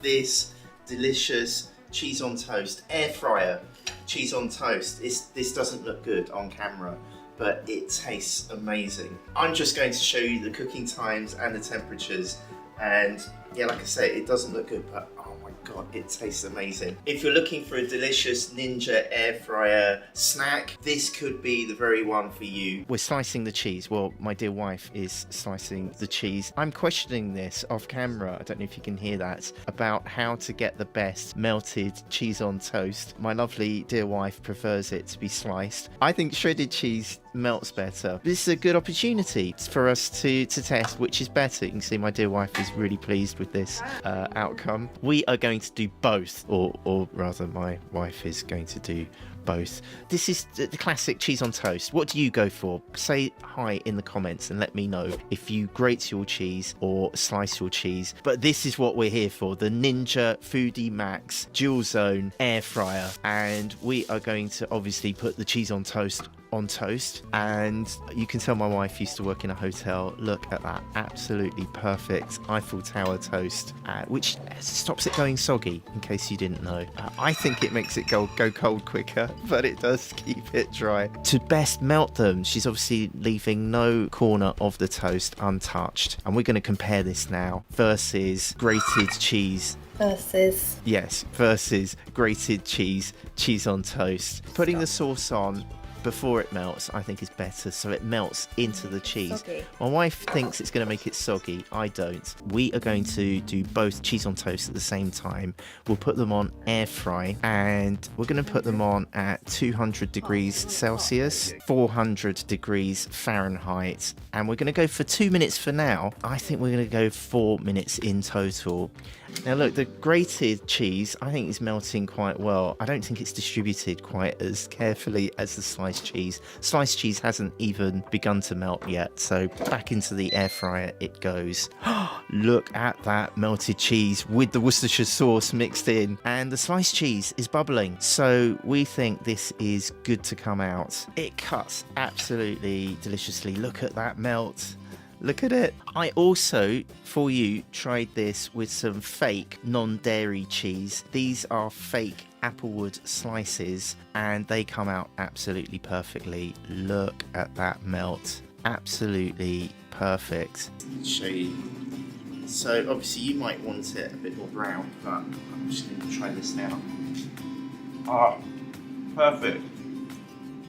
This delicious cheese on toast air fryer cheese on toast. This doesn't look good on camera, but it tastes amazing. I'm just going to show you the cooking times and the temperatures, and yeah, like I say, it doesn't look good, but oh my god, it tastes amazing. If you're looking for a delicious Ninja air fryer snack, this could be the very one for you. We're slicing the cheese. Well, my dear wife is slicing the cheese. I'm questioning this off camera, I don't know if you can hear that, about how to get the best melted cheese on toast. My lovely dear wife prefers it to be sliced. I think shredded cheese melts better. This is a good opportunity for us to test which is better. You can see my dear wife is really pleased with this outcome. We are going to do both, or rather my wife is going to do both. This is the classic cheese on toast. What do you go for? Say hi in the comments and let me know if you grate your cheese or slice your cheese. But this is what we're here for, the Ninja Foodi Max Dualzone Air Fryer, and we are going to obviously put the cheese on toast, and you can tell my wife used to work in a hotel. Look at that absolutely perfect Eiffel Tower toast, which stops it going soggy, in case you didn't know. I think it makes it go cold quicker, but it does keep it dry. To best melt them, she's obviously leaving no corner of the toast untouched, and we're going to compare this now versus grated cheese versus grated cheese on toast. Putting the sauce on before it melts, I think, is better, so it melts into the cheese. Soggy. My wife thinks it's going to make it soggy. I don't. We are going to do both cheese on toast at the same time. We'll put them on air fry, and we're going to put them on at 200 degrees Celsius, 400 degrees Fahrenheit, and we're going to go for 2 minutes for now. I think we're going to go 4 minutes in total. Now look, the grated cheese I think is melting quite well. I don't think it's distributed quite as carefully as the sliced cheese. Sliced cheese hasn't even begun to melt yet, so back into the air fryer it goes. Look at that melted cheese with the Worcestershire sauce mixed in, and the sliced cheese is bubbling, so we think this is good to come out. It cuts absolutely deliciously. Look at that melt. Look at it. I also, for you, tried this with some fake non-dairy cheese. These are fake applewood slices, and they come out absolutely perfectly. Look at that melt. Absolutely perfect. Show you. So obviously you might want it a bit more brown, but I'm just going to try this now. Ah, perfect.